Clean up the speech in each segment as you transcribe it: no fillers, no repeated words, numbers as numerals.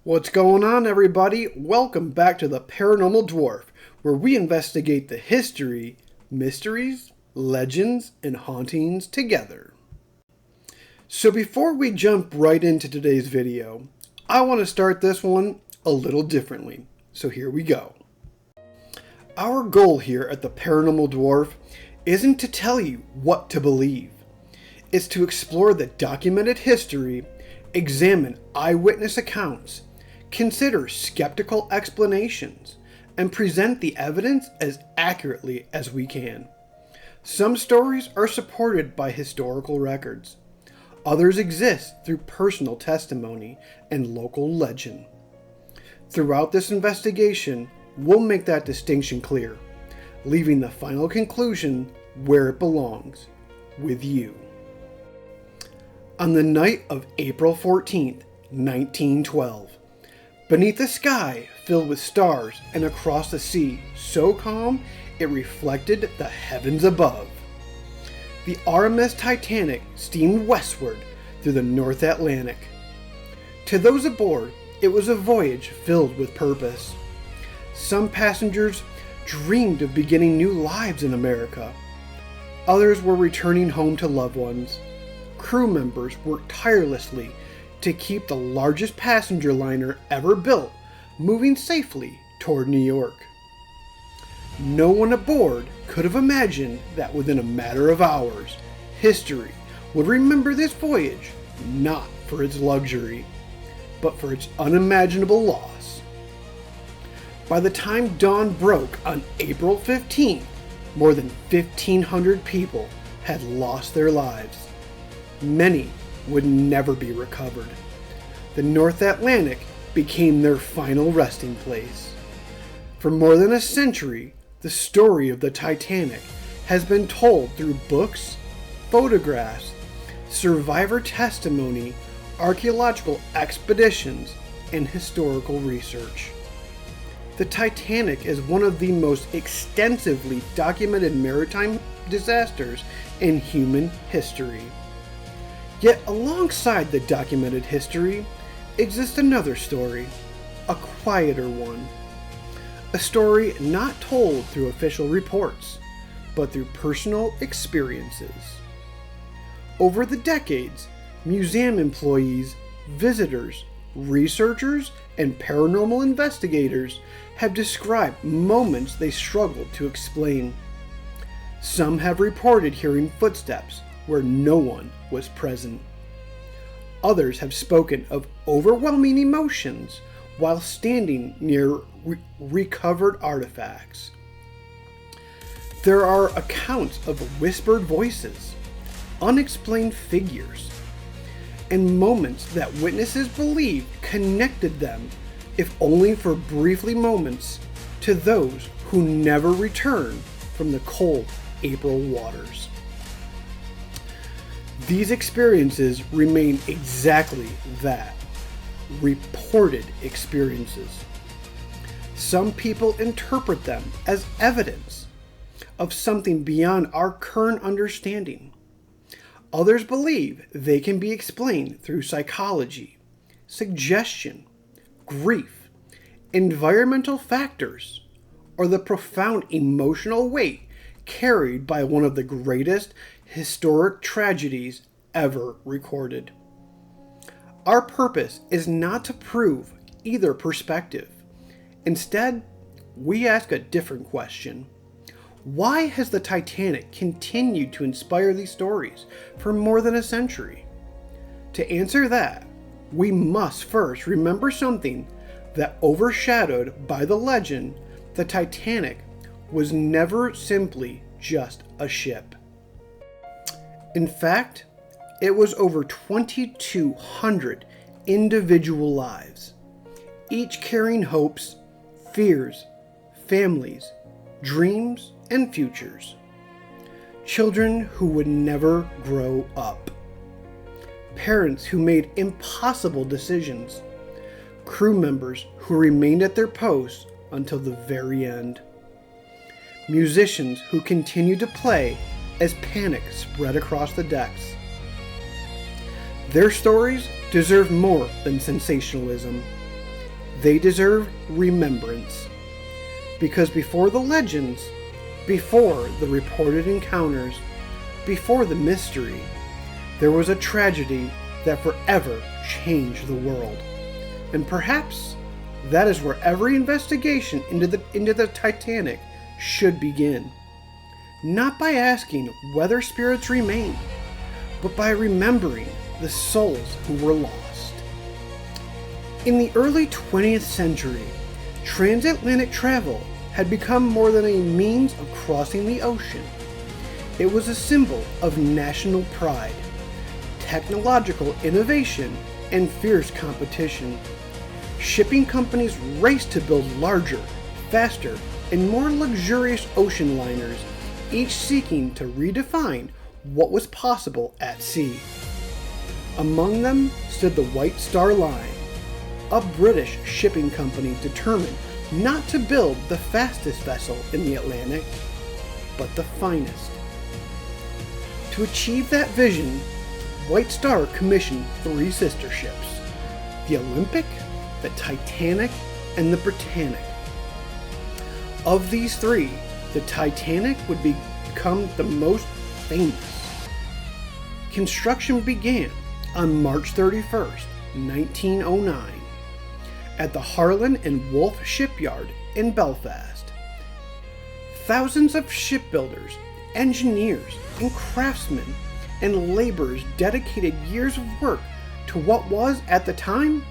What's going on, everybody? Welcome back to the Paranormal Dwarf, where we investigate the history, mysteries, legends, and hauntings together. So before we jump right into today's video, I want to start this one a little differently. So here we go. Our goal here at the Paranormal Dwarf isn't to tell you what to believe. It's to explore the documented history, examine eyewitness accounts, consider skeptical explanations, and present the evidence as accurately as we can. Some stories are supported by historical records. Others exist through personal testimony and local legend. Throughout this investigation, we'll make that distinction clear, leaving the final conclusion where it belongs, with you. On the night of April 14th, 1912, beneath a sky filled with stars and across a sea so calm it reflected the heavens above, the RMS Titanic steamed westward through the North Atlantic. To those aboard, it was a voyage filled with purpose. Some passengers dreamed of beginning new lives in America. Others were returning home to loved ones. Crew members worked tirelessly to keep the largest passenger liner ever built moving safely toward New York. No one aboard could have imagined that within a matter of hours, history would remember this voyage not for its luxury, but for its unimaginable loss. By the time dawn broke on April 15th, more than 1,500 people had lost their lives. Many would never be recovered. The North Atlantic became their final resting place. For more than a century, the story of the Titanic has been told through books, photographs, survivor testimony, archaeological expeditions, and historical research. The Titanic is one of the most extensively documented maritime disasters in human history. Yet alongside the documented history exists another story, a quieter one. A story not told through official reports, but through personal experiences. Over the decades, museum employees, visitors, researchers, and paranormal investigators have described moments they struggled to explain. Some have reported hearing footsteps where no one was present. Others have spoken of overwhelming emotions while standing near recovered artifacts. There are accounts of whispered voices, unexplained figures, and moments that witnesses believe connected them, if only for briefly moments, to those who never returned from the cold April waters. These experiences remain exactly that, reported experiences. Some people interpret them as evidence of something beyond our current understanding. Others believe they can be explained through psychology, suggestion, grief, environmental factors, or the profound emotional weight carried by one of the greatest historic tragedies ever recorded. Our purpose is not to prove either perspective. Instead, we ask a different question. Why has the Titanic continued to inspire these stories for more than a century? To answer that, we must first remember something that overshadowed by the legend, the Titanic was never simply just a ship. In fact, it was over 2,200 individual lives, each carrying hopes, fears, families, dreams, and futures. Children who would never grow up. Parents who made impossible decisions. Crew members who remained at their posts until the very end. Musicians who continued to play as panic spread across the decks. Their stories deserve more than sensationalism. They deserve remembrance. Because before the legends, before the reported encounters, before the mystery, there was a tragedy that forever changed the world. And perhaps that is where every investigation into the Titanic should begin. Not by asking whether spirits remain, but by remembering the souls who were lost. In the early 20th century, transatlantic travel had become more than a means of crossing the ocean. It was a symbol of national pride, technological innovation, and fierce competition. Shipping companies raced to build larger, faster, and more luxurious ocean liners, each seeking to redefine what was possible at sea. Among them stood the White Star Line, a British shipping company determined not to build the fastest vessel in the Atlantic, but the finest. To achieve that vision, White Star commissioned 3 sister ships, the Olympic, the Titanic, and the Britannic. Of these 3, the Titanic would become the most famous. Construction began on March 31st, 1909, at the Harland and Wolff Shipyard in Belfast. Thousands of shipbuilders, engineers, and craftsmen and laborers dedicated years of work to what was, at the time,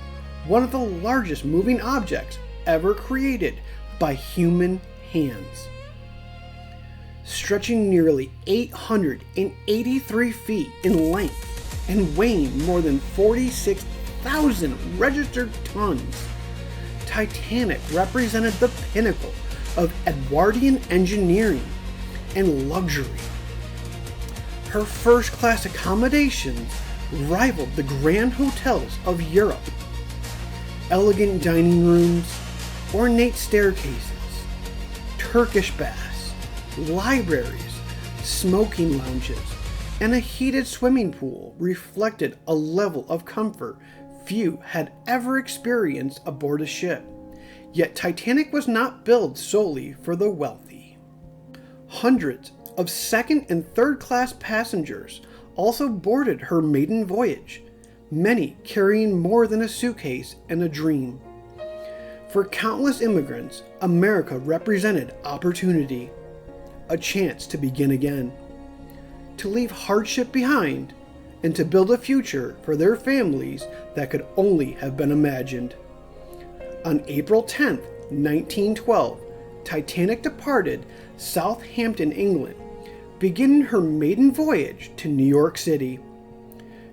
one of the largest moving objects ever created by human hands. Stretching nearly 883 feet in length and weighing more than 46,000 registered tons, Titanic represented the pinnacle of Edwardian engineering and luxury. Her first-class accommodations rivaled the grand hotels of Europe. Elegant dining rooms, ornate staircases, Turkish baths, libraries, smoking lounges, and a heated swimming pool reflected a level of comfort few had ever experienced aboard a ship. Yet Titanic was not built solely for the wealthy. Hundreds of second and third class passengers also boarded her maiden voyage, many carrying more than a suitcase and a dream. For countless immigrants, America represented opportunity, a chance to begin again, to leave hardship behind, and to build a future for their families that could only have been imagined. On April 10, 1912, Titanic departed Southampton, England, beginning her maiden voyage to New York City.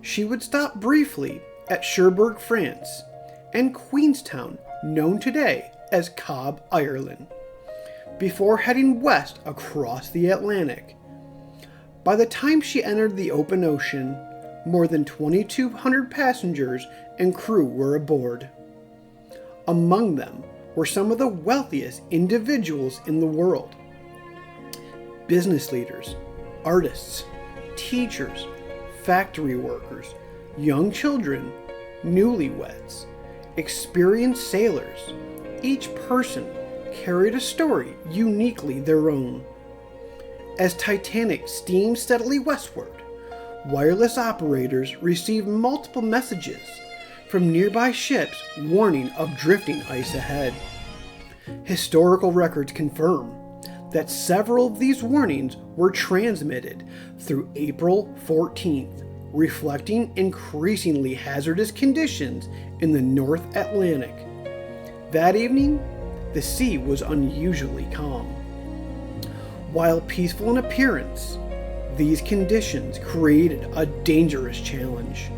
She would stop briefly at Cherbourg, France, and Queenstown, known today as Cobb, Ireland, before heading west across the Atlantic. By the time she entered the open ocean, more than 2,200 passengers and crew were aboard. Among them were some of the wealthiest individuals in the world. Business leaders, artists, teachers, factory workers, young children, newlyweds, experienced sailors. Each person carried a story uniquely their own. As Titanic steamed steadily westward, wireless operators received multiple messages from nearby ships warning of drifting ice ahead. Historical records confirm that several of these warnings were transmitted through April 14th, reflecting increasingly hazardous conditions in the North Atlantic. That evening, the sea was unusually calm. While peaceful in appearance, these conditions created a dangerous challenge.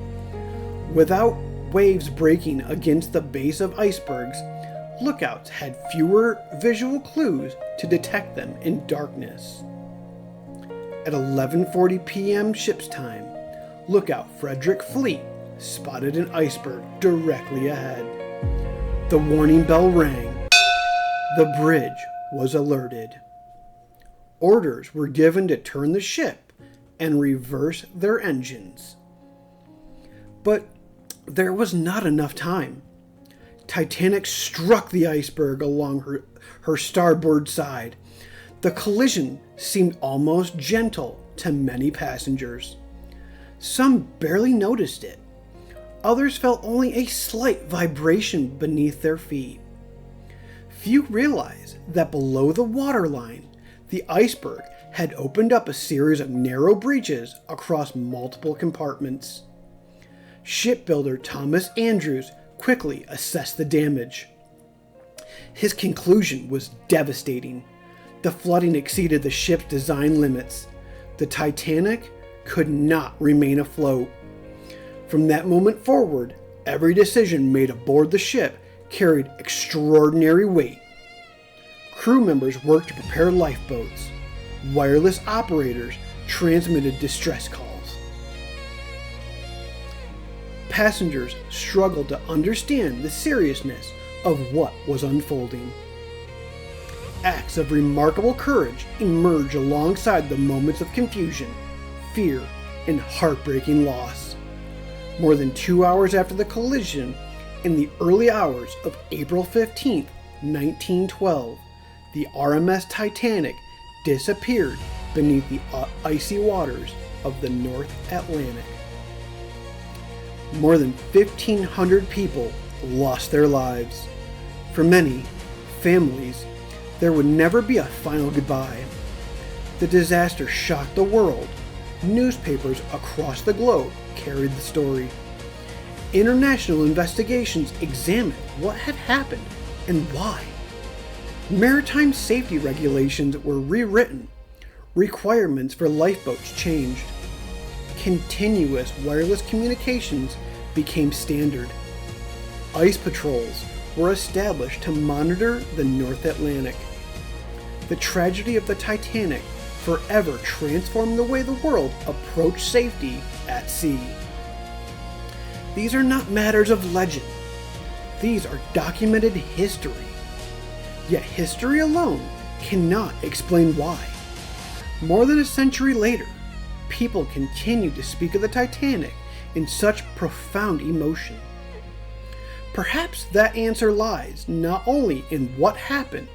Without waves breaking against the base of icebergs, lookouts had fewer visual clues to detect them in darkness. At 11:40 p.m. ship's time, lookout Frederick Fleet spotted an iceberg directly ahead. The warning bell rang. The bridge was alerted. Orders were given to turn the ship and reverse their engines. But there was not enough time. Titanic struck the iceberg along her starboard side. The collision seemed almost gentle to many passengers. Some barely noticed it. Others felt only a slight vibration beneath their feet. Few realized that below the waterline, the iceberg had opened up a series of narrow breaches across multiple compartments. Shipbuilder Thomas Andrews quickly assessed the damage. His conclusion was devastating. The flooding exceeded the ship's design limits. The Titanic could not remain afloat. From that moment forward, every decision made aboard the ship carried extraordinary weight. Crew members worked to prepare lifeboats. Wireless operators transmitted distress calls. Passengers struggled to understand the seriousness of what was unfolding. Acts of remarkable courage emerge alongside the moments of confusion, fear, and heartbreaking loss. More than 2 hours after the collision, in the early hours of April 15, 1912, the RMS Titanic disappeared beneath the icy waters of the North Atlantic. More than 1,500 people lost their lives. For many families, there would never be a final goodbye. The disaster shocked the world. Newspapers across the globe carried the story. International investigations examined what had happened and why. Maritime safety regulations were rewritten. Requirements for lifeboats changed. Continuous wireless communications became standard. Ice patrols were established to monitor the North Atlantic. The tragedy of the Titanic forever transformed the way the world approached safety at sea. These are not matters of legend. These are documented history. Yet history alone cannot explain why. More than a century later, people continue to speak of the Titanic in such profound emotion. Perhaps that answer lies not only in what happened,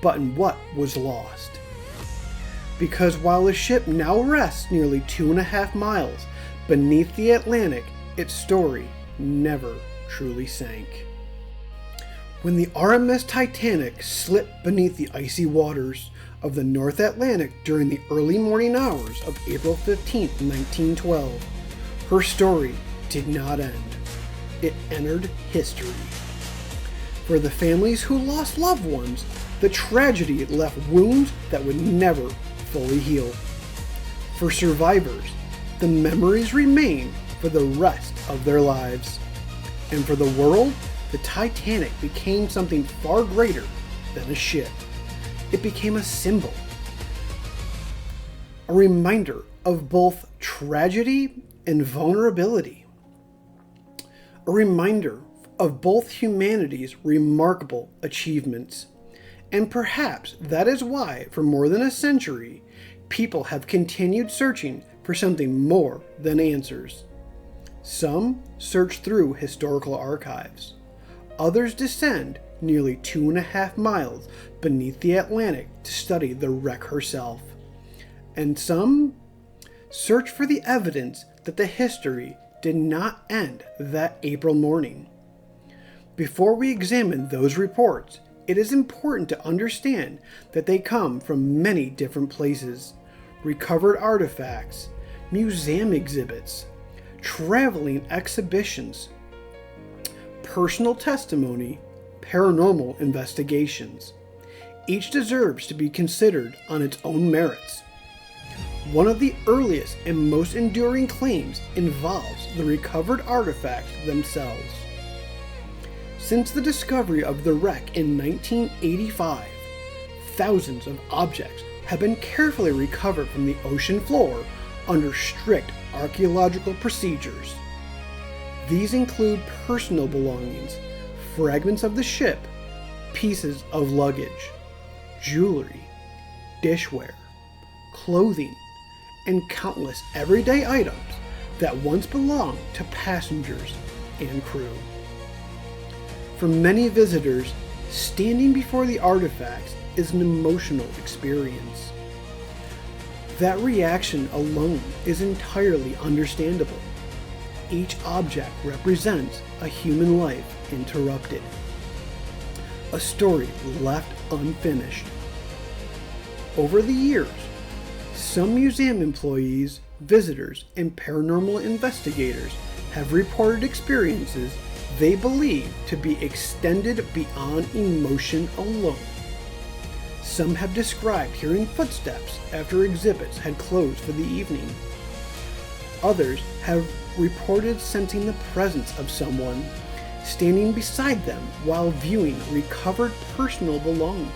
but in what was lost. Because while the ship now rests nearly 2.5 miles beneath the Atlantic, its story never truly sank. When the RMS Titanic slipped beneath the icy waters of the North Atlantic during the early morning hours of April 15, 1912, her story did not end. It entered history. For the families who lost loved ones, the tragedy left wounds that would never fully heal. For survivors, the memories remain for the rest of their lives. And for the world, the Titanic became something far greater than a ship. It became a symbol, a reminder of both tragedy and vulnerability, a reminder of both humanity's remarkable achievements. And perhaps that is why, for more than a century, people have continued searching for something more than answers. Some search through historical archives. Others descend nearly 2.5 miles beneath the Atlantic to study the wreck herself. And some search for the evidence that the history did not end that April morning. Before we examine those reports, it is important to understand that they come from many different places: recovered artifacts, museum exhibits, traveling exhibitions, personal testimony, paranormal investigations. Each deserves to be considered on its own merits. One of the earliest and most enduring claims involves the recovered artifacts themselves. Since the discovery of the wreck in 1985, thousands of objects have been carefully recovered from the ocean floor under strict archaeological procedures. These include personal belongings, fragments of the ship, pieces of luggage, jewelry, dishware, clothing, and countless everyday items that once belonged to passengers and crew. For many visitors, standing before the artifacts is an emotional experience. That reaction alone is entirely understandable. Each object represents a human life interrupted, a story left unfinished. Over the years, some museum employees, visitors, and paranormal investigators have reported experiences they believe to be extended beyond emotion alone. Some have described hearing footsteps after exhibits had closed for the evening. Others have reported sensing the presence of someone standing beside them while viewing recovered personal belongings.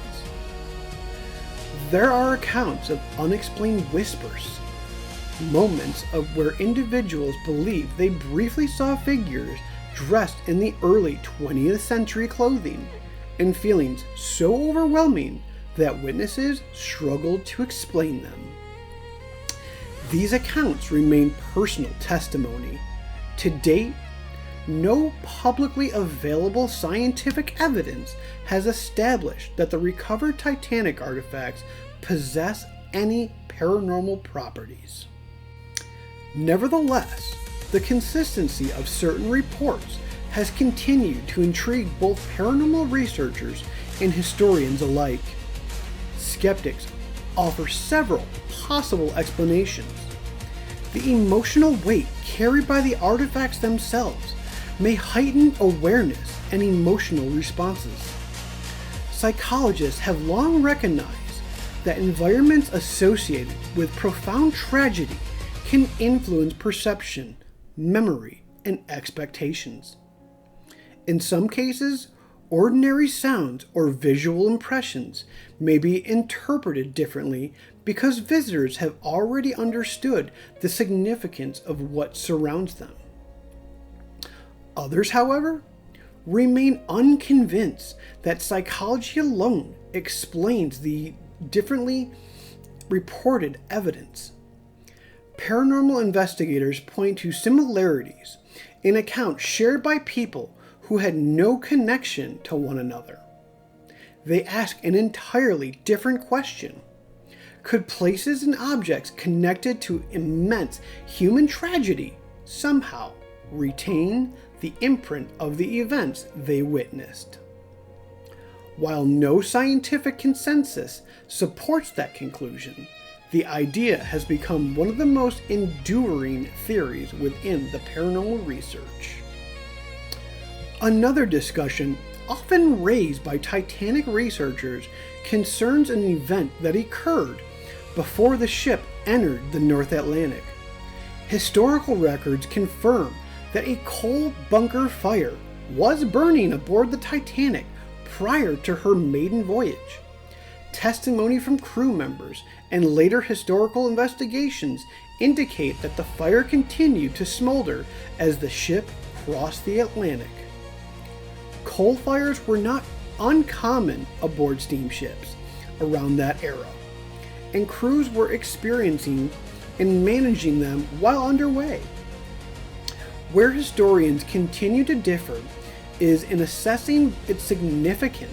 There are accounts of unexplained whispers, moments of where individuals believe they briefly saw figures dressed in the early 20th century clothing, and feelings so overwhelming that witnesses struggled to explain them. These accounts remain personal testimony. To date, no publicly available scientific evidence has established that the recovered Titanic artifacts possess any paranormal properties. Nevertheless, the consistency of certain reports has continued to intrigue both paranormal researchers and historians alike. Skeptics offer several possible explanations. The emotional weight carried by the artifacts themselves may heighten awareness and emotional responses. Psychologists have long recognized that environments associated with profound tragedy can influence perception, memory, and expectations. In some cases, ordinary sounds or visual impressions may be interpreted differently because visitors have already understood the significance of what surrounds them. Others, however, remain unconvinced that psychology alone explains the differently reported evidence. Paranormal investigators point to similarities in accounts shared by people who had no connection to one another. They ask an entirely different question. Could places and objects connected to immense human tragedy somehow retain the imprint of the events they witnessed? While no scientific consensus supports that conclusion, the idea has become one of the most enduring theories within the paranormal research. Another discussion often raised by Titanic researchers concerns an event that occurred before the ship entered the North Atlantic. Historical records confirm that a coal bunker fire was burning aboard the Titanic prior to her maiden voyage. Testimony from crew members and later historical investigations indicate that the fire continued to smolder as the ship crossed the Atlantic. Coal fires were not uncommon aboard steamships around that era, and crews were experiencing and managing them while underway. Where historians continue to differ is in assessing its significance.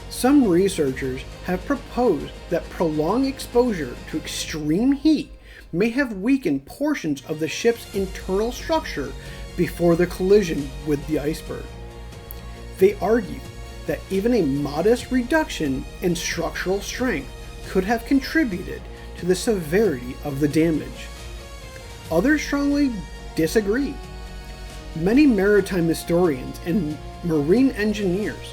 Some researchers have proposed that prolonged exposure to extreme heat may have weakened portions of the ship's internal structure before the collision with the iceberg. They argue that even a modest reduction in structural strength could have contributed to the severity of the damage. Others strongly disagree. Many maritime historians and marine engineers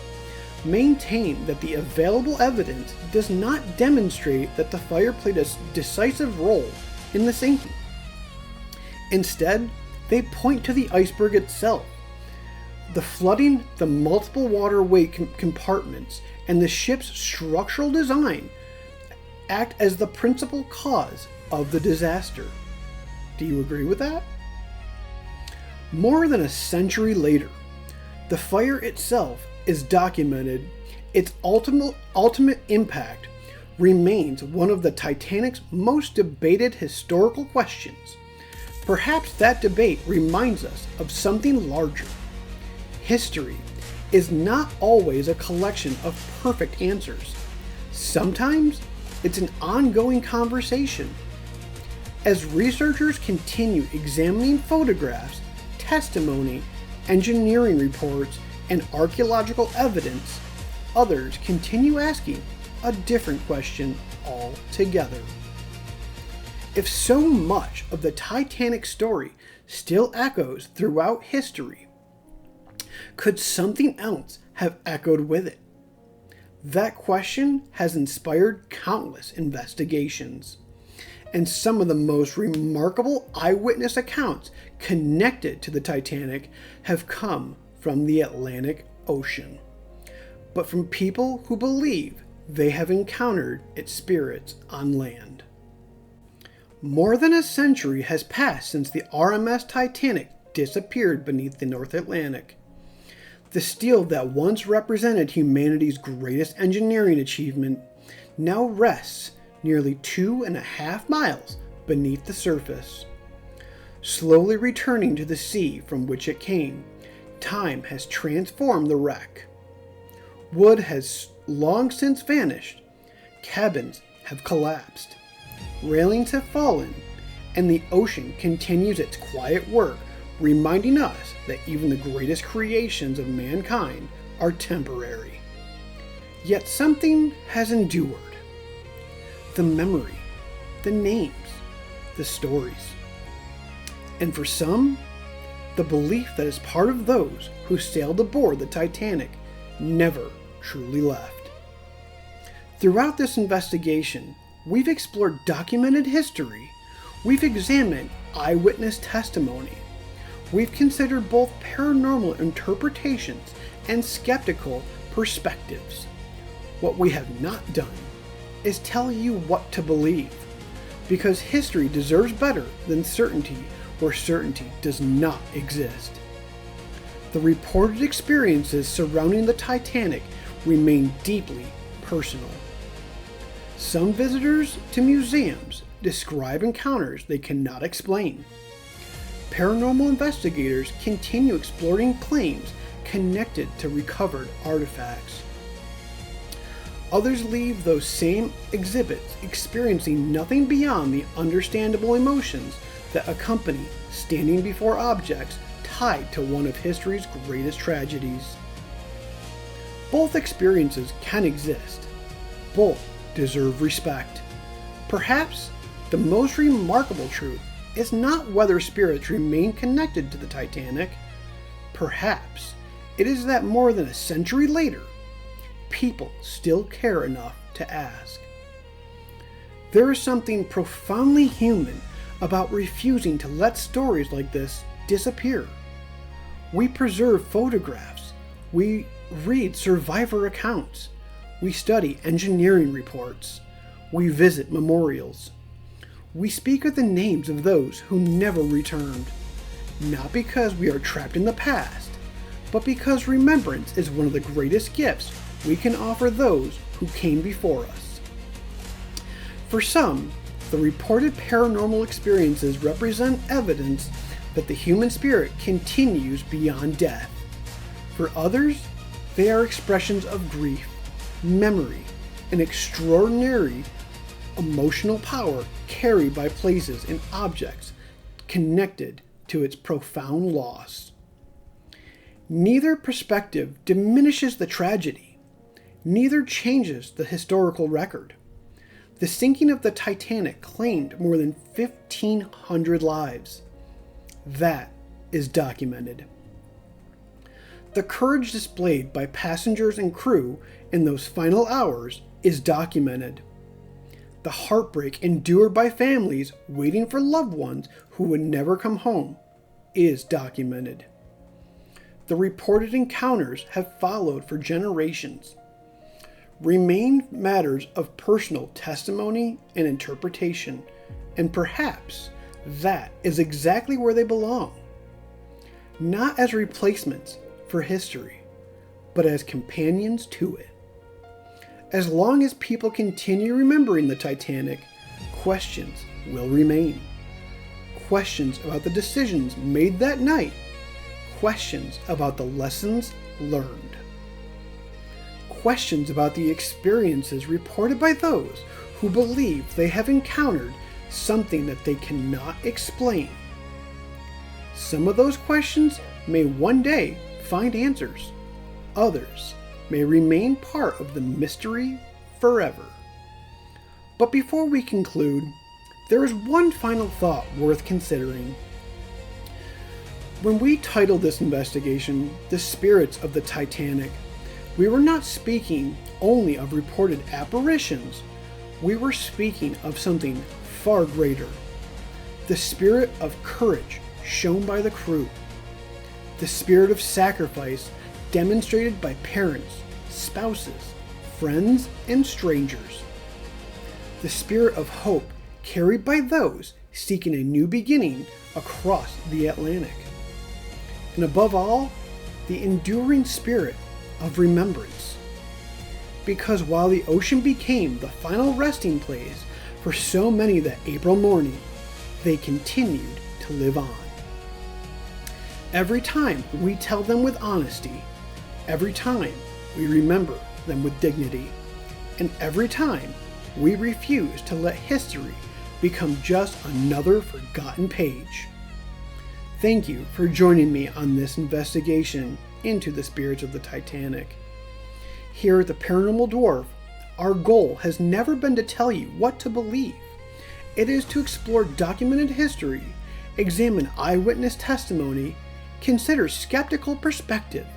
maintain that the available evidence does not demonstrate that the fire played a decisive role in the sinking. Instead, they point to the iceberg itself. The flooding, the multiple waterway compartments, and the ship's structural design act as the principal cause of the disaster. Do you agree with that? More than a century later, the fire itself is documented. Its ultimate impact remains one of the Titanic's most debated historical questions. Perhaps that debate reminds us of something larger. History is not always a collection of perfect answers. Sometimes it's an ongoing conversation. As researchers continue examining photographs, testimony, engineering reports, and archaeological evidence, others continue asking a different question altogether. If so much of the Titanic story still echoes throughout history, could something else have echoed with it? That question has inspired countless investigations, and some of the most remarkable eyewitness accounts connected to the Titanic have come from the Atlantic Ocean, but from people who believe they have encountered its spirits on land. More than a century has passed since the RMS Titanic disappeared beneath the North Atlantic. The steel that once represented humanity's greatest engineering achievement now rests nearly 2.5 miles beneath the surface. Slowly returning to the sea from which it came, time has transformed the wreck. Wood has long since vanished, cabins have collapsed, railings have fallen, and the ocean continues its quiet work, reminding us that even the greatest creations of mankind are temporary. Yet something has endured. The memory, the names, the stories. And for some, the belief that is part of those who sailed aboard the Titanic never truly left. Throughout this investigation, we've explored documented history, we've examined eyewitness testimony, we've considered both paranormal interpretations and skeptical perspectives. What we have not done is tell you what to believe, because history deserves better than certainty where certainty does not exist. The reported experiences surrounding the Titanic remain deeply personal. Some visitors to museums describe encounters they cannot explain. Paranormal investigators continue exploring claims connected to recovered artifacts. Others leave those same exhibits experiencing nothing beyond the understandable emotions that accompany standing before objects tied to one of history's greatest tragedies. Both experiences can exist. Both deserve respect. Perhaps the most remarkable truth is not whether spirits remain connected to the Titanic. Perhaps it is that more than a century later, people still care enough to ask. There is something profoundly human about refusing to let stories like this disappear. We preserve photographs, we read survivor accounts, we study engineering reports, we visit memorials. We speak of the names of those who never returned, not because we are trapped in the past, but because remembrance is one of the greatest gifts we can offer those who came before us. For some, the reported paranormal experiences represent evidence that the human spirit continues beyond death. For others, they are expressions of grief, memory, and extraordinary emotional power carried by places and objects connected to its profound loss. Neither perspective diminishes the tragedy. Neither changes the historical record. The sinking of the Titanic claimed more than 1,500 lives. That is documented. The courage displayed by passengers and crew in those final hours is documented. The heartbreak endured by families waiting for loved ones who would never come home is documented. The reported encounters have followed for generations. Remain matters of personal testimony and interpretation, and perhaps that is exactly where they belong. Not as replacements for history, but as companions to it. As long as people continue remembering the Titanic, questions will remain. Questions about the decisions made that night. Questions about the lessons learned. Questions about the experiences reported by those who believe they have encountered something that they cannot explain. Some of those questions may one day find answers. Others may remain part of the mystery forever. But before we conclude, there is one final thought worth considering. When we titled this investigation, The Spirits of the Titanic, we were not speaking only of reported apparitions. We were speaking of something far greater. The spirit of courage shown by the crew. The spirit of sacrifice demonstrated by parents, spouses, friends, and strangers. The spirit of hope carried by those seeking a new beginning across the Atlantic. And above all, the enduring spirit of remembrance. Because while the ocean became the final resting place for so many that April morning, they continued to live on. Every time we tell them with honesty, every time we remember them with dignity, and every time we refuse to let history become just another forgotten page. Thank you for joining me on this investigation into the spirits of the Titanic. Here at the Paranormal Dwarf, our goal has never been to tell you what to believe. It is to explore documented history, examine eyewitness testimony, consider skeptical perspective,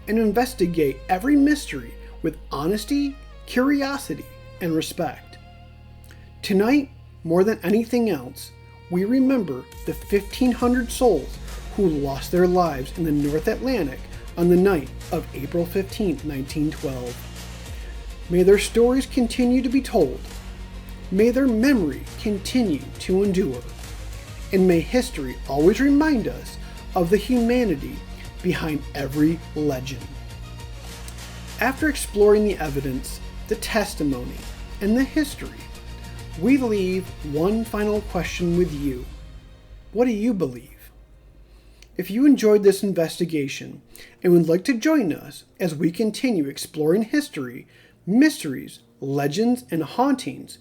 and investigate every mystery with honesty, curiosity, and respect. Tonight, more than anything else, we remember the 1,500 souls who lost their lives in the North Atlantic on the night of April 15, 1912. May their stories continue to be told. May their memory continue to endure. And may history always remind us of the humanity behind every legend. After exploring the evidence, the testimony, and the history, we leave one final question with you. What do you believe? If you enjoyed this investigation and would like to join us as we continue exploring history, mysteries, legends, and hauntings,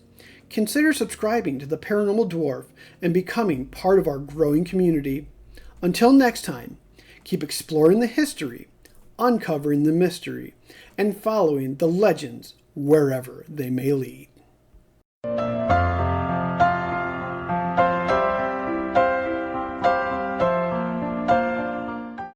consider subscribing to the Paranormal Dwarf and becoming part of our growing community. Until next time, keep exploring the history, uncovering the mystery, and following the legends wherever they may lead.